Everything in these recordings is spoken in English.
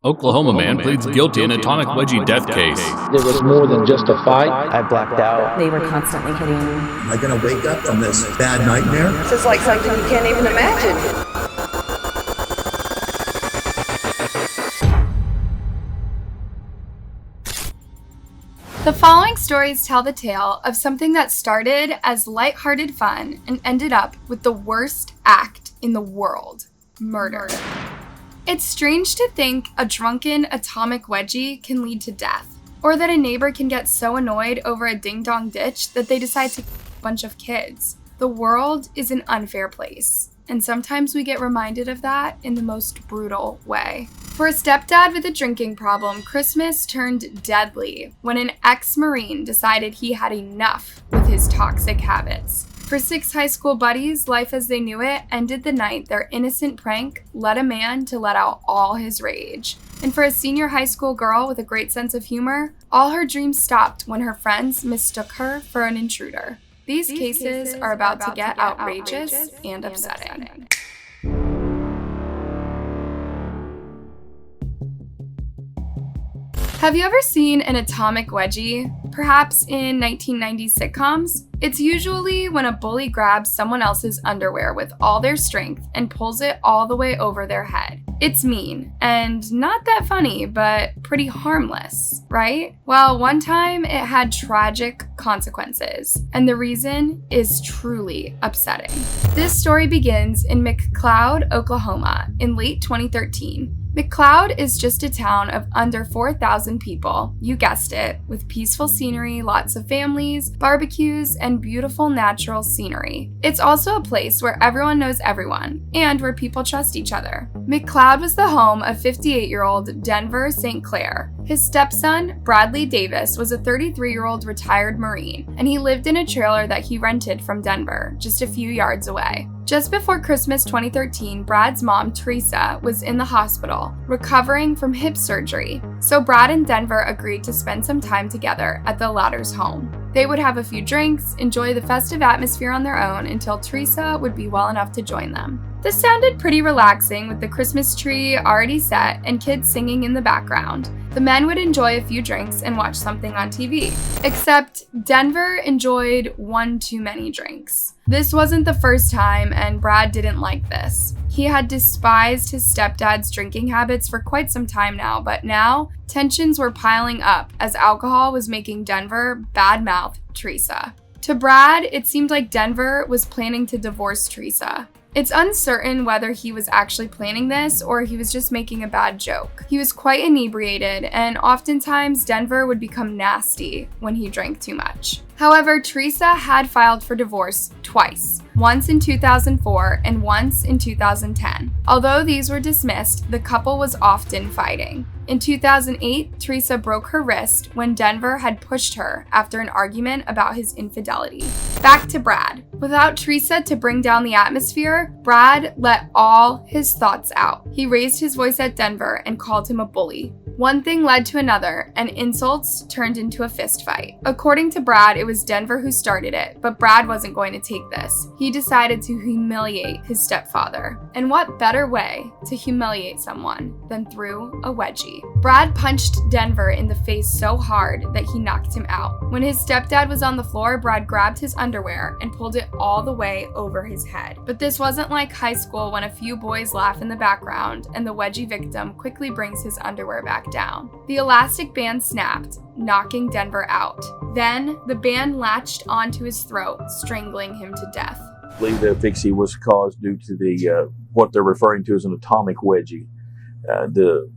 Oklahoma man pleads guilty in atomic wedgie death case. There was more than just a fight. I blacked out. They were constantly hitting me. Am I going to wake up from this bad nightmare? This is like something you can't even imagine. The following stories tell the tale of something that started as lighthearted fun and ended up with the worst act in the world: murder. It's strange to think a drunken atomic wedgie can lead to death, or that a neighbor can get so annoyed over a ding-dong ditch that they decide to kill a bunch of kids. The world is an unfair place, and sometimes we get reminded of that in the most brutal way. For a stepdad with a drinking problem, Christmas turned deadly when an ex-Marine decided he had enough with his toxic habits. For 6 high school buddies, life as they knew it ended the night their innocent prank led a man to let out all his rage. And for a senior high school girl with a great sense of humor, all her dreams stopped when her friends mistook her for an intruder. These cases are about to get outrageous and upsetting. Have you ever seen an atomic wedgie? Perhaps in 1990s sitcoms? It's usually when a bully grabs someone else's underwear with all their strength and pulls it all the way over their head. It's mean, and not that funny, but pretty harmless, right? Well, one time it had tragic consequences, and the reason is truly upsetting. This story begins in McCloud, Oklahoma, in late 2013. McCloud is just a town of under 4,000 people, you guessed it, with peaceful scenery, lots of families, barbecues, and beautiful natural scenery. It's also a place where everyone knows everyone, and where people trust each other. McCloud was the home of 58-year-old Denver St. Clair. His stepson, Bradley Davis, was a 33-year-old retired Marine, and he lived in a trailer that he rented from Denver, just a few yards away. Just before Christmas 2013, Brad's mom, Teresa, was in the hospital, recovering from hip surgery, so Brad and Denver agreed to spend some time together at the latter's home. They would have a few drinks, enjoy the festive atmosphere on their own until Teresa would be well enough to join them. This sounded pretty relaxing with the Christmas tree already set and kids singing in the background. The men would enjoy a few drinks and watch something on TV. Except Denver enjoyed one too many drinks. This wasn't the first time, and Brad didn't like this. He had despised his stepdad's drinking habits for quite some time now, but now tensions were piling up as alcohol was making Denver badmouth Teresa. To Brad, it seemed like Denver was planning to divorce Teresa. It's uncertain whether he was actually planning this or he was just making a bad joke. He was quite inebriated, and oftentimes Denver would become nasty when he drank too much. However, Teresa had filed for divorce twice, once in 2004 and once in 2010. Although these were dismissed, the couple was often fighting. In 2008, Teresa broke her wrist when Denver had pushed her after an argument about his infidelity. Back to Brad. Without Teresa to bring down the atmosphere, Brad let all his thoughts out. He raised his voice at Denver and called him a bully. One thing led to another, and insults turned into a fist fight. According to Brad, it was Denver who started it, but Brad wasn't going to take this. He decided to humiliate his stepfather. And what better way to humiliate someone than through a wedgie? Brad punched Denver in the face so hard that he knocked him out. When his stepdad was on the floor, Brad grabbed his underwear and pulled it all the way over his head. But this wasn't like high school when a few boys laugh in the background and the wedgie victim quickly brings his underwear back down. The elastic band snapped, knocking Denver out. Then, the band latched onto his throat, strangling him to death. I believe the asphyxia was caused due to the what they're referring to as an atomic wedgie. The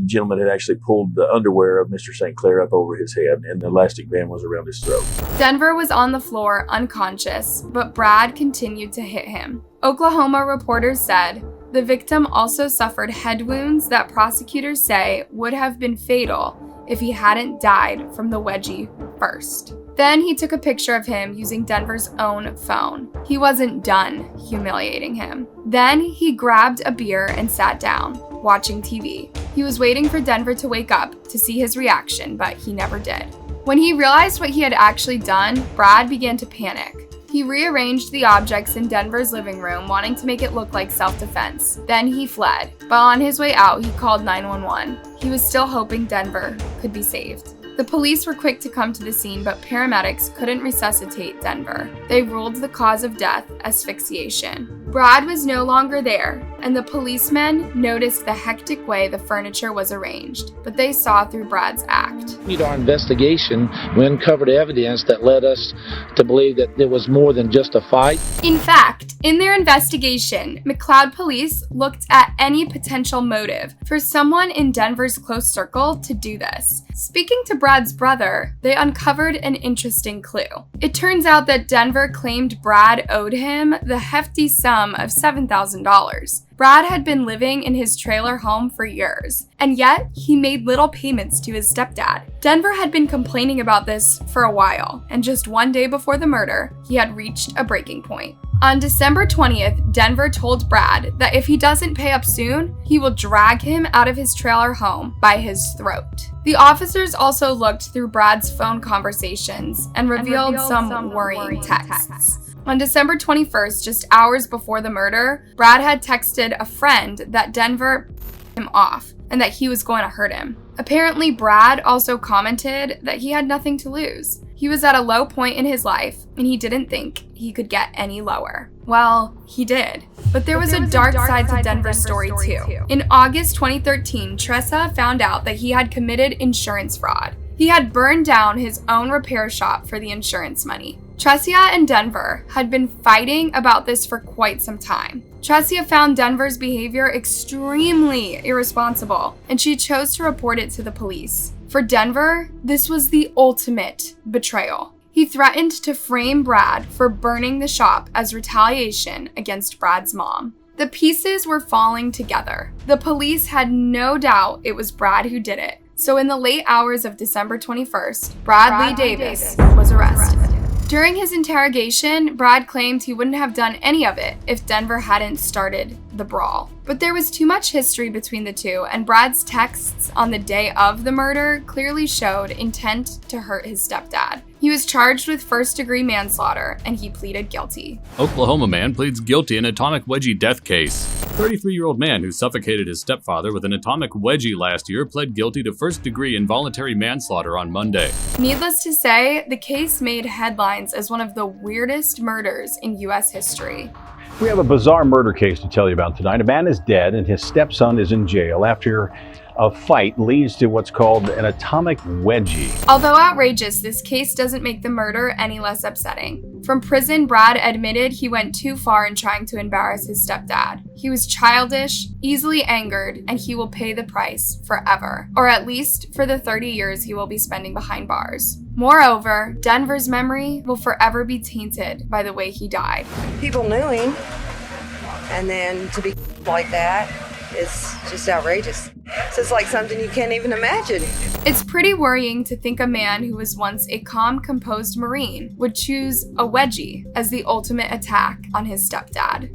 gentleman had actually pulled the underwear of Mr. St. Clair up over his head, and the elastic band was around his throat. Denver was on the floor, unconscious, but Brad continued to hit him. Oklahoma reporters said, the victim also suffered head wounds that prosecutors say would have been fatal if he hadn't died from the wedgie first. Then he took a picture of him using Denver's own phone. He wasn't done humiliating him. Then he grabbed a beer and sat down, watching TV. He was waiting for Denver to wake up to see his reaction, but he never did. When he realized what he had actually done, Brad began to panic. He He rearranged the objects in Denver's living room, wanting to make it look like self-defense. Then he fled, but on his way out, he called 911. He was still hoping Denver could be saved. The police were quick to come to the scene, but paramedics couldn't resuscitate Denver. They ruled the cause of death asphyxiation. Brad was no longer there, and the policemen noticed the hectic way the furniture was arranged, but they saw through Brad's act. In our investigation, we uncovered evidence that led us to believe that there was more than just a fight. In fact, in their investigation, McLeod police looked at any potential motive for someone in Denver's close circle to do this. Speaking to Brad's brother, they uncovered an interesting clue. It turns out that Denver claimed Brad owed him the hefty sum of $7,000. Brad had been living in his trailer home for years, and yet he made little payments to his stepdad. Denver had been complaining about this for a while, and just one day before the murder, he had reached a breaking point. On December 20th, Denver told Brad that if he doesn't pay up soon, he will drag him out of his trailer home by his throat. The officers also looked through Brad's phone conversations and revealed some worrying texts. On December 21st, just hours before the murder, Brad had texted a friend that Denver him off and that he was going to hurt him. Apparently, Brad also commented that he had nothing to lose. He was at a low point in his life, and he didn't think he could get any lower. Well, he did. But there was a dark side to Denver's story too. In August 2013, Tressa found out that he had committed insurance fraud. He had burned down his own repair shop for the insurance money. Tresia and Denver had been fighting about this for quite some time. Tresia found Denver's behavior extremely irresponsible, and she chose to report it to the police. For Denver, this was the ultimate betrayal. He threatened to frame Brad for burning the shop as retaliation against Brad's mom. The pieces were falling together. The police had no doubt it was Brad who did it. So in the late hours of December 21st, Bradley Davis was arrested. During his interrogation, Brad claimed he wouldn't have done any of it if Denver hadn't started the brawl. But there was too much history between the two, and Brad's texts on the day of the murder clearly showed intent to hurt his stepdad. He was charged with first-degree manslaughter, and he pleaded guilty. Oklahoma man pleads guilty in atomic wedgie death case. 33-year-old man who suffocated his stepfather with an atomic wedgie last year pled guilty to first-degree involuntary manslaughter on Monday. Needless to say, the case made headlines as one of the weirdest murders in U.S. history. We have a bizarre murder case to tell you about tonight. A man is dead and his stepson is in jail after a fight leads to what's called an atomic wedgie. Although outrageous, this case doesn't make the murder any less upsetting. From prison, Brad admitted he went too far in trying to embarrass his stepdad. He was childish, easily angered, and he will pay the price forever, or at least for the 30 years he will be spending behind bars. Moreover, Denver's memory will forever be tainted by the way he died. People knew him, and then to be like that is just outrageous. So it's like something you can't even imagine. It's pretty worrying to think a man who was once a calm, composed Marine would choose a wedgie as the ultimate attack on his stepdad.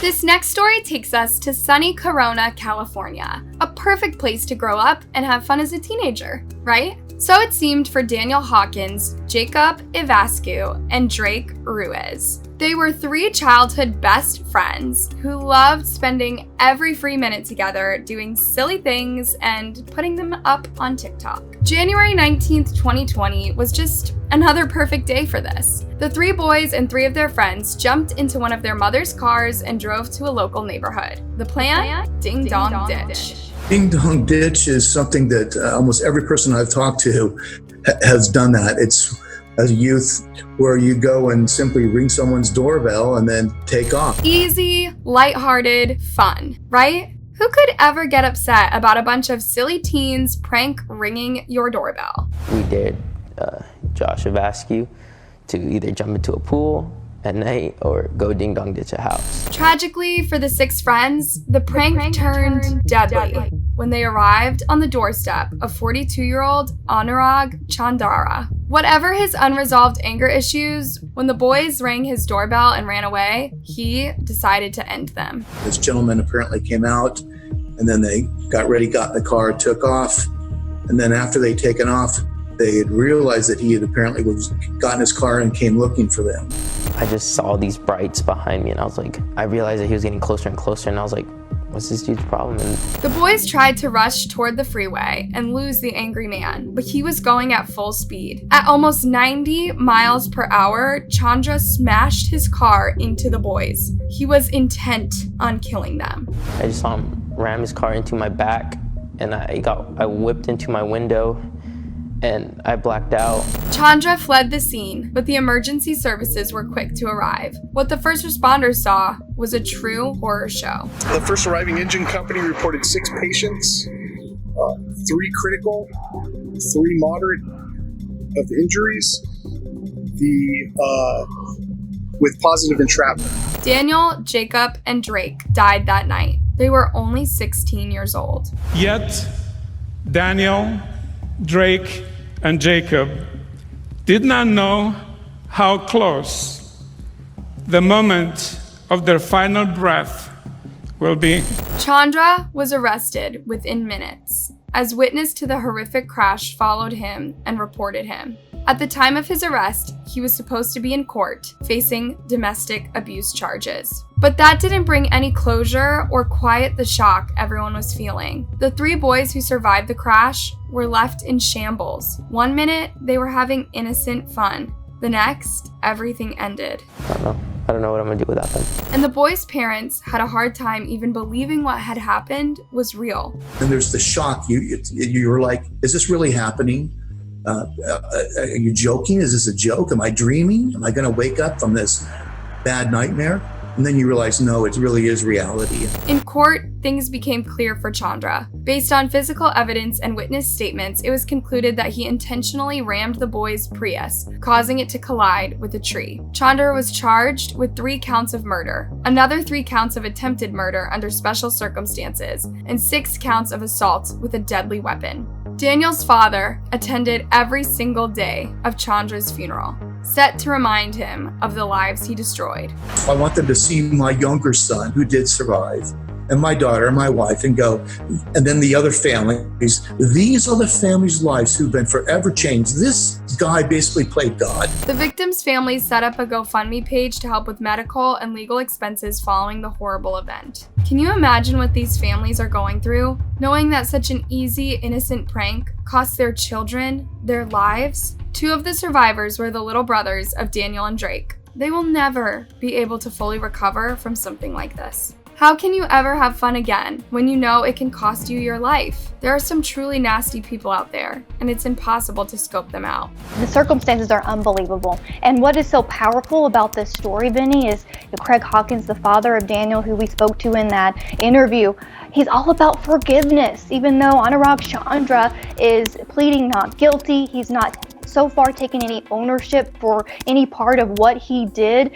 This next story takes us to sunny Corona, California. A perfect place to grow up and have fun as a teenager, right? So it seemed for Daniel Hawkins, Jacob Ivascu, and Drake Ruiz. They were three childhood best friends who loved spending every free minute together doing silly things and putting them up on TikTok. January 19th, 2020 was just another perfect day for this. The three boys and three of their friends jumped into one of their mother's cars and drove to a local neighborhood. The plan? Ding Dong Ditch. Ding Dong Ditch is something that almost every person I've talked to has done that. It's a youth where you go and simply ring someone's doorbell and then take off. Easy, lighthearted, fun, right? Who could ever get upset about a bunch of silly teens prank ringing your doorbell? We dared Josh Ivascu to either jump into a pool at night or go ding dong ditch a house. Tragically for the six friends, the prank turned deadly when they arrived on the doorstep of 42-year-old Anurag Chandara. Whatever his unresolved anger issues, when the boys rang his doorbell and ran away, he decided to end them. This gentleman apparently came out and then they got ready, got in the car, took off. And then after they'd taken off, they had realized that he had apparently got in his car and came looking for them. I just saw these brights behind me, and I realized that he was getting closer and closer, and I was like, what's this dude's problem? And The boys tried to rush toward the freeway and lose the angry man, but he was going at full speed. At almost 90 miles per hour, Chandra smashed his car into the boys. He was intent on killing them. I just saw him ram his car into my back, and I whipped into my window, and I blacked out. Chandra fled the scene, but the emergency services were quick to arrive. What the first responders saw was a true horror show. The first arriving engine company reported 6 patients, 3 critical, 3 moderate of injuries, with positive entrapment. Daniel, Jacob, and Drake died that night. They were only 16 years old. Yet, Daniel, Drake, and Jacob did not know how close the moment of their final breath will be. Chandra was arrested within minutes, as witness to the horrific crash followed him and reported him. At the time of his arrest, he was supposed to be in court facing domestic abuse charges. But that didn't bring any closure or quiet the shock everyone was feeling. The 3 boys who survived the crash were left in shambles. One minute, they were having innocent fun. The next, everything ended. I don't know what I'm gonna do without them. And the boys' parents had a hard time even believing what had happened was real. And there's the shock. You're like, is this really happening? Are you joking? Is this a joke? Am I dreaming? Am I going to wake up from this bad nightmare? And then you realize, no, it really is reality. In court, things became clear for Chandra. Based on physical evidence and witness statements, it was concluded that he intentionally rammed the boys' Prius, causing it to collide with a tree. Chandra was charged with 3 counts of murder, another 3 counts of attempted murder under special circumstances, and 6 counts of assault with a deadly weapon. Daniel's father attended every single day of Chandra's funeral, set to remind him of the lives he destroyed. I want them to see my younger son who did survive, and my daughter and my wife, and go, and then the other families. These are the families' lives who've been forever changed. This guy basically played God. The victims' families set up a GoFundMe page to help with medical and legal expenses following the horrible event. Can you imagine what these families are going through, knowing that such an easy, innocent prank cost their children their lives? 2 of the survivors were the little brothers of Daniel and Drake. They will never be able to fully recover from something like this. How can you ever have fun again when you know it can cost you your life? There are some truly nasty people out there, and it's impossible to scope them out. The circumstances are unbelievable. And what is so powerful about this story, Benny, is Craig Hawkins, the father of Daniel, who we spoke to in that interview, he's all about forgiveness. Even though Anurag Chandra is pleading not guilty, he's not so far taken any ownership for any part of what he did.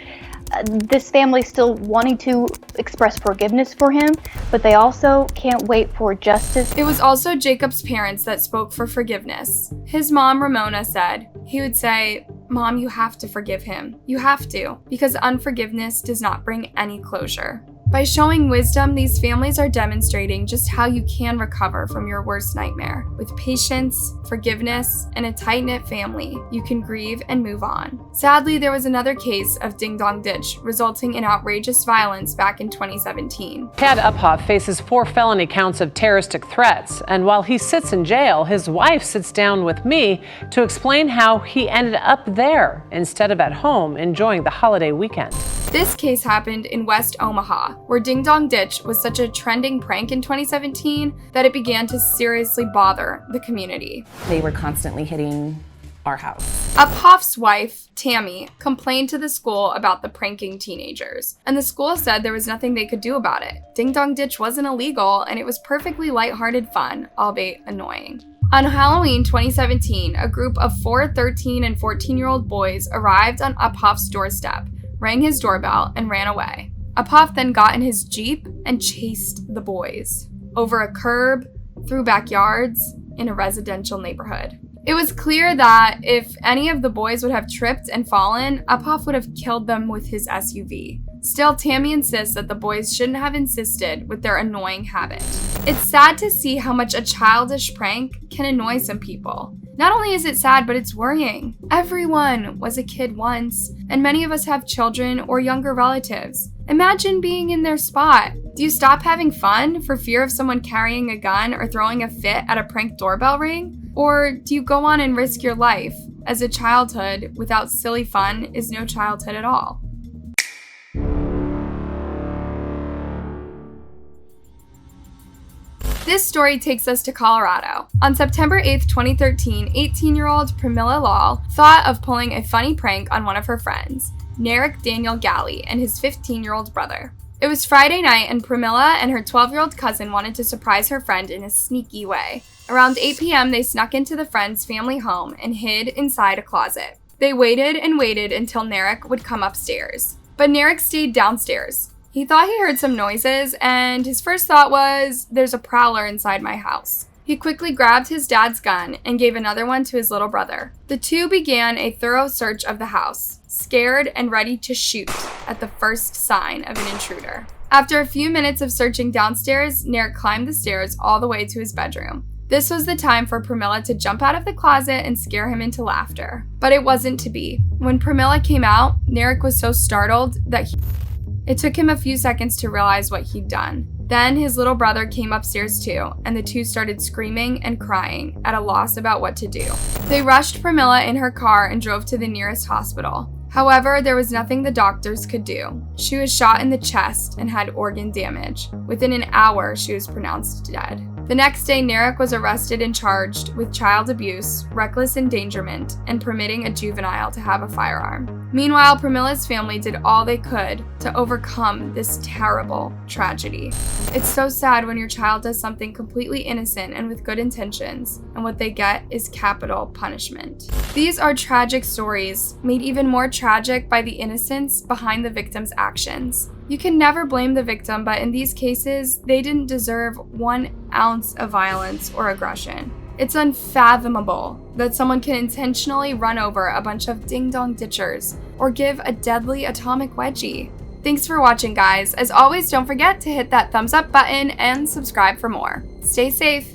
This family still wanting to express forgiveness for him, but they also can't wait for justice. It was also Jacob's parents that spoke for forgiveness. His mom, Ramona, said, he would say, "Mom, you have to forgive him. You have to, because unforgiveness does not bring any closure." By showing wisdom, these families are demonstrating just how you can recover from your worst nightmare. With patience, forgiveness, and a tight-knit family, you can grieve and move on. Sadly, there was another case of Ding Dong Ditch, resulting in outrageous violence back in 2017. Chad Uphoff faces 4 felony counts of terroristic threats, and while he sits in jail, his wife sits down with me to explain how he ended up there instead of at home enjoying the holiday weekend. This case happened in West Omaha, where Ding Dong Ditch was such a trending prank in 2017 that it began to seriously bother the community. They were constantly hitting our house. Uphoff's wife, Tammy, complained to the school about the pranking teenagers, and the school said there was nothing they could do about it. Ding Dong Ditch wasn't illegal, and it was perfectly lighthearted fun, albeit annoying. On Halloween 2017, a group of 4 13 and 14-year-old boys arrived on Uphoff's doorstep, rang his doorbell, and ran away. Uphoff then got in his Jeep and chased the boys over a curb, through backyards, in a residential neighborhood. It was clear that if any of the boys would have tripped and fallen, Uphoff would have killed them with his SUV. Still, Tammy insists that the boys shouldn't have insisted with their annoying habit. It's sad to see how much a childish prank can annoy some people. Not only is it sad, but it's worrying. Everyone was a kid once, and many of us have children or younger relatives. Imagine being in their spot. Do you stop having fun for fear of someone carrying a gun or throwing a fit at a prank doorbell ring? Or do you go on and risk your life, as a childhood without silly fun is no childhood at all? This story takes us to Colorado. On September 8, 2013, 18-year-old Pramila Lal thought of pulling a funny prank on one of her friends, Narek Daniel Galley, and his 15-year-old brother. It was Friday night, and Pramila and her 12-year-old cousin wanted to surprise her friend in a sneaky way. Around 8 p.m., they snuck into the friend's family home and hid inside a closet. They waited and waited until Narek would come upstairs. But Narek stayed downstairs. He thought he heard some noises, and his first thought was, there's a prowler inside my house. He quickly grabbed his dad's gun and gave another one to his little brother. The two began a thorough search of the house, scared and ready to shoot at the first sign of an intruder. After a few minutes of searching downstairs, Narek climbed the stairs all the way to his bedroom. This was the time for Pramila to jump out of the closet and scare him into laughter. But it wasn't to be. When Pramila came out, Narek was so startled that it took him a few seconds to realize what he'd done. Then his little brother came upstairs too, and the two started screaming and crying, at a loss about what to do. They rushed Pramila in her car and drove to the nearest hospital. However, there was nothing the doctors could do. She was shot in the chest and had organ damage. Within an hour, she was pronounced dead. The next day, Narek was arrested and charged with child abuse, reckless endangerment, and permitting a juvenile to have a firearm. Meanwhile, Pramila's family did all they could to overcome this terrible tragedy. It's so sad when your child does something completely innocent and with good intentions, and what they get is capital punishment. These are tragic stories, made even more tragic by the innocence behind the victim's actions. You can never blame the victim, but in these cases, they didn't deserve 1 ounce of violence or aggression. It's unfathomable that someone can intentionally run over a bunch of ding-dong ditchers or give a deadly atomic wedgie. Thanks for watching, guys. As always, don't forget to hit that thumbs up button and subscribe for more. Stay safe.